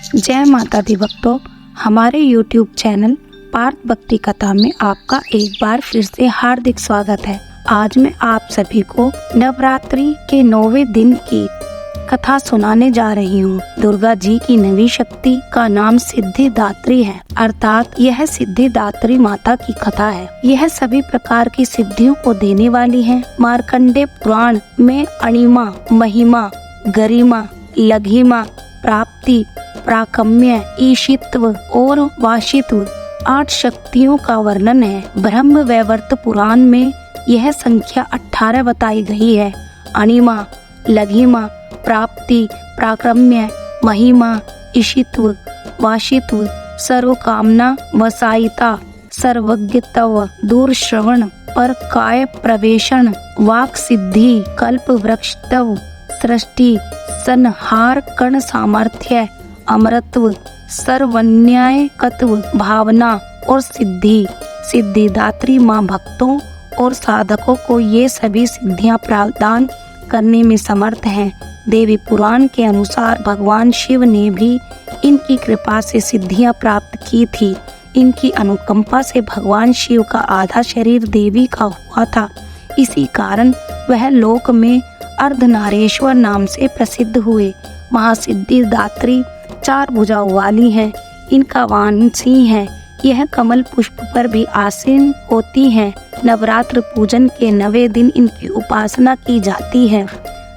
जय माता दी भक्तों, हमारे YouTube चैनल पार्थ भक्ति कथा में आपका एक बार फिर से हार्दिक स्वागत है। आज मैं आप सभी को नवरात्रि के 9वें दिन की कथा सुनाने जा रही हूँ। दुर्गा जी की नवी शक्ति का नाम सिद्धिदात्री है, अर्थात यह सिद्धिदात्री माता की कथा है। यह सभी प्रकार की सिद्धियों को देने वाली है। मार्कंडेय पुराण में अणिमा, महिमा, गरिमा, लघिमा, प्राप्ति, प्राकम्य, ईशित्व और वाशित्व 8 शक्तियों का वर्णन है। ब्रह्म वैवर्त पुराण में यह संख्या 18 बताई गई है। अणिमा, लघिमा, प्राप्ति, प्राक्रम्य, महिमा, ईशित्व, वाशित्व, सर्वकामना वसायिता, सर्वज्ञत्व, दूरश्रवण, पर काय प्रवेशण, वाक सिद्धि, कल्प वृक्षत्व, सृष्टि, संहार, कर्ण सामर्थ्य, अमरत्व, सर्वन्यायकत्व, भावना और सिद्धि। सिद्धिदात्री माँ भक्तों और साधकों को ये सभी सिद्धियां प्रदान करने में समर्थ हैं। देवी पुराण के अनुसार भगवान शिव ने भी इनकी कृपा से सिद्धियां प्राप्त की थी। इनकी अनुकंपा से भगवान शिव का आधा शरीर देवी का हुआ था। इसी कारण वह लोक में अर्धनारेश्वर नाम से प्रसिद्ध हुए। महासिद्धिदात्री 4 भुजाओं वाली हैं। इनका वाहन सिंह है। यह कमल पुष्प पर भी आसीन होती हैं। नवरात्र पूजन के 9वें दिन इनकी उपासना की जाती है।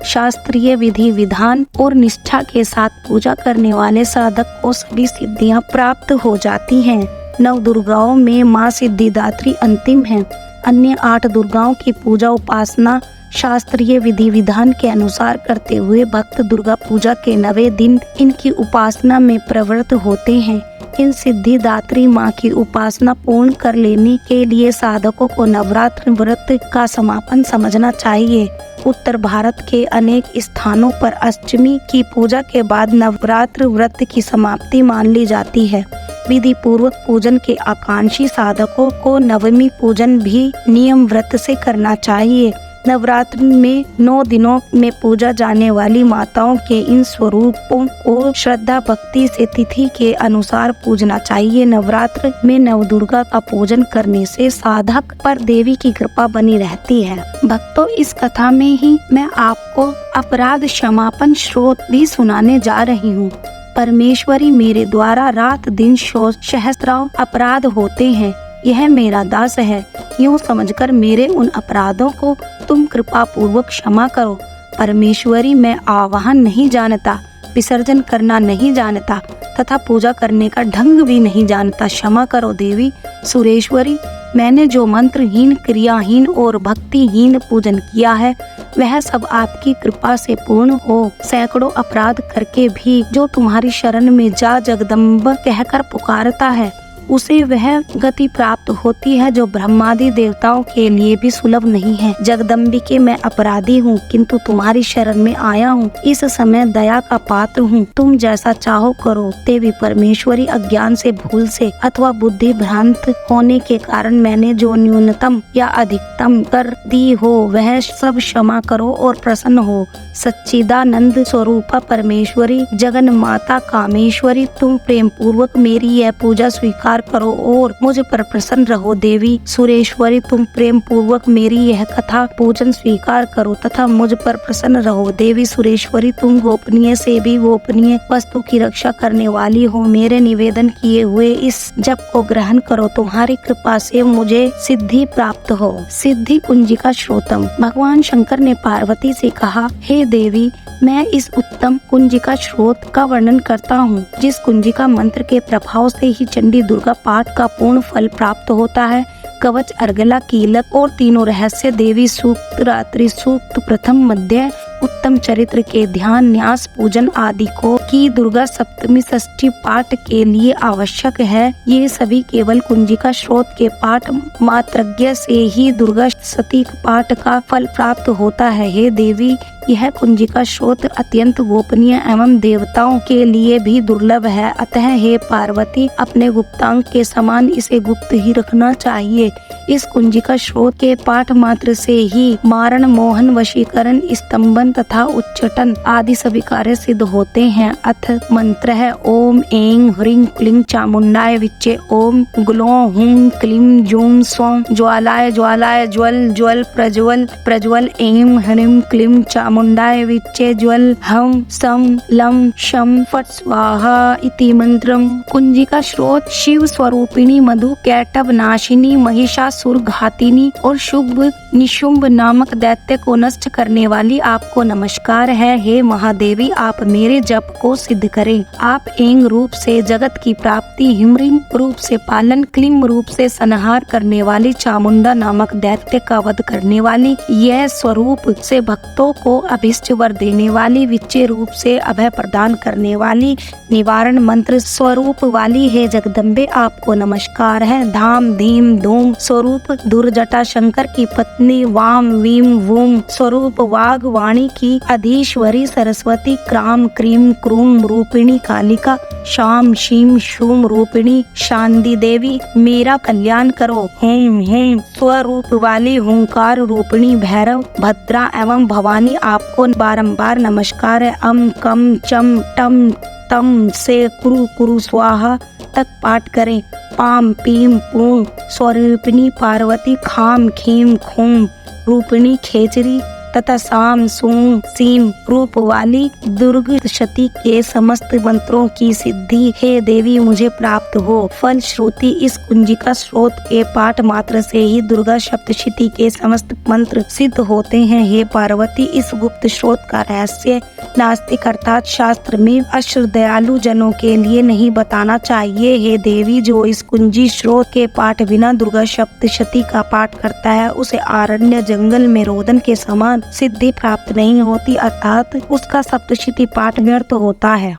शास्त्रीय विधि विधान और निष्ठा के साथ पूजा करने वाले साधक को सभी सिद्धियां प्राप्त हो जाती हैं। 9 दुर्गाओं में माँ सिद्धिदात्री अंतिम है। अन्य 8 दुर्गाओं की पूजा उपासना शास्त्रीय विधि विधान के अनुसार करते हुए भक्त दुर्गा पूजा के 9वें दिन इनकी उपासना में प्रवृत्त होते हैं। इन सिद्धिदात्री माँ की उपासना पूर्ण कर लेने के लिए साधकों को नवरात्र व्रत का समापन समझना चाहिए। उत्तर भारत के अनेक स्थानों पर अष्टमी की पूजा के बाद नवरात्र व्रत की समाप्ति मान ली जाती है। विधि पूर्वक पूजन के आकांक्षी साधकों को नवमी पूजन भी नियम व्रत से करना चाहिए। नवरात्र में 9 दिनों में पूजा जाने वाली माताओं के इन स्वरूपों को श्रद्धा भक्ति से तिथि के अनुसार पूजना चाहिए। नवरात्र में नवदुर्गा का पूजन करने से साधक पर देवी की कृपा बनी रहती है। भक्तों, इस कथा में ही मैं आपको अपराध क्षमापन श्रोत भी सुनाने जा रही हूँ। परमेश्वरी, मेरे द्वारा रात दिन सहस्त्राओं अपराध होते हैं। यह मेरा दास है, यूँ समझकर मेरे उन अपराधों को तुम कृपा पूर्वक क्षमा करो। परमेश्वरी, मैं आवाहन नहीं जानता, विसर्जन करना नहीं जानता तथा पूजा करने का ढंग भी नहीं जानता। क्षमा करो देवी। सुरेश्वरी, मैंने जो मंत्रहीन, क्रियाहीन और भक्तिहीन पूजन किया है वह सब आपकी कृपा से पूर्ण हो। सैकड़ों अपराध करके भी जो तुम्हारी शरण में जा जगदम्ब कहकर पुकारता है उसे वह गति प्राप्त होती है जो ब्रह्मादि देवताओं के लिए भी सुलभ नहीं है। जगदम्बिके, मैं अपराधी हूँ किंतु तुम्हारी शरण में आया हूँ। इस समय दया का पात्र हूँ, तुम जैसा चाहो करो। देवी परमेश्वरी, अज्ञान से, भूल से अथवा बुद्धि भ्रांत होने के कारण मैंने जो न्यूनतम या अधिकतम कर दी हो वह सब क्षमा करो और प्रसन्न हो। सच्चिदानंद स्वरूपा परमेश्वरी, जगन माता कामेश्वरी, तुम प्रेम पूर्वक मेरी यह पूजा स्वीकार करो और मुझ पर प्रसन्न रहो। देवी सुरेश्वरी, तुम प्रेम पूर्वक मेरी यह कथा पूजन स्वीकार करो तथा मुझ पर प्रसन्न रहो। देवी सुरेश्वरी, तुम गोपनीय से भी गोपनीय वस्तु की रक्षा करने वाली हो। मेरे निवेदन किए हुए इस जप को ग्रहण करो। तुम्हारी कृपा से मुझे सिद्धि प्राप्त हो। सिद्धि कुंजिका श्रोतम। भगवान शंकर ने पार्वती से कहा, हे देवी, मैं इस उत्तम कुंजिका स्रोत का वर्णन करता हूँ जिस कुंजिका मंत्र के प्रभाव से ही चंडी दुर्गा पाठ का पूर्ण फल प्राप्त होता है। कवच, अर्गला, कीलक और तीनों रहस्य, देवी सूक्त, रात्रि सूक्त, प्रथम, मध्य, उत्तम चरित्र के ध्यान, न्यास, पूजन आदि को की दुर्गा सप्तमी षष्ठी पाठ के लिए आवश्यक है। ये सभी केवल कुंजिका स्रोत के पाठ मात्रज्ञ से ही दुर्गा सती पाठ का फल प्राप्त होता है। हे देवी, यह कुंजिका स्रोत अत्यंत गोपनीय एवं देवताओं के लिए भी दुर्लभ है। अतः हे पार्वती, अपने गुप्तांग के समान इसे गुप्त ही रखना चाहिए। इस कुंजिका स्रोत के पाठ मात्र से ही मारण, मोहन, वशीकरण, स्तंभन तथा उच्चाटन आदि सभी कार्य सिद्ध होते हैं। अथ मंत्र है ओम ऐं ह्रीं क्लीं चामुंडाय विच्चे ओम ग्लौं हूं क्लीं जूं स्वं ज्वालाय ज्वालाय ज्वल ज्वल प्रज्वल प्रज्वल ऐं ह्रीं क्लीं चामुंडाय विच्चे ज्वल हं सं लं शं फट स्वाहा इति मंत्रम। कुंजिका स्रोत शिव स्वरूपिणी मधु कैटभ नाशिनी महिषासुर घातिनी और शुभ निशुंभ नामक दैत्य को नष्ट करने वाली आपको नमस्कार है। हे महादेवी आप मेरे जप को सिद्ध करें। आप ऐं रूप से जगत की प्राप्ति, ह्रीं रूप से पालन, क्लीं रूप से संहार करने वाली, चामुंडा नामक दैत्य का वध करने वाली, यह स्वरूप से भक्तों को अभिष्ट वर देने वाली, विच्चे रूप से अभय प्रदान करने वाली, निवारण मंत्र स्वरूप वाली हे जगदम्बे आपको नमस्कार है। धाम धीम धूम स्वरूप दुर्जटा शंकर की पत्नी, वाम वीम वूम स्वरूप वाग वाणी की अधीश्वरी सरस्वती, क्राम क्रीम क्रूम रूपिणी कालिका, शाम शीम शूम रूपिणी शांति देवी मेरा कल्याण करो। हेम हेम स्वरूप वाली हुंकार रूपिणी भैरव, भद्रा एवं भवानी आपको बारंबार नमस्कार है। अम कम चम टम तम से कुरु कुरु स्वाहा तक पाठ करें। पाम पीम पूम स्वरूपिणी पार्वती, खाम खीम खूम रूपिणी खेचरी तथा साम सूम सीम रूप वाली दुर्गशती के समस्त मंत्रों की सिद्धि हे देवी मुझे प्राप्त हो। फल श्रुति इस कुंजिका स्रोत के पाठ मात्र से ही दुर्गा सप्तशती के समस्त मंत्र सिद्ध होते हैं। हे पार्वती इस गुप्त स्रोत का रहस्य नास्तिक अर्थात शास्त्र में अश्रद्धालु जनों के लिए नहीं बताना चाहिए। हे देवी जो इस कुंजी स्रोत के पाठ बिना दुर्गा सप्तशती का पाठ करता है उसे आरण्य जंगल में रोदन के समान सिद्धि प्राप्त नहीं होती, अर्थात उसका सप्तशती पाठ व्यर्थ होता है।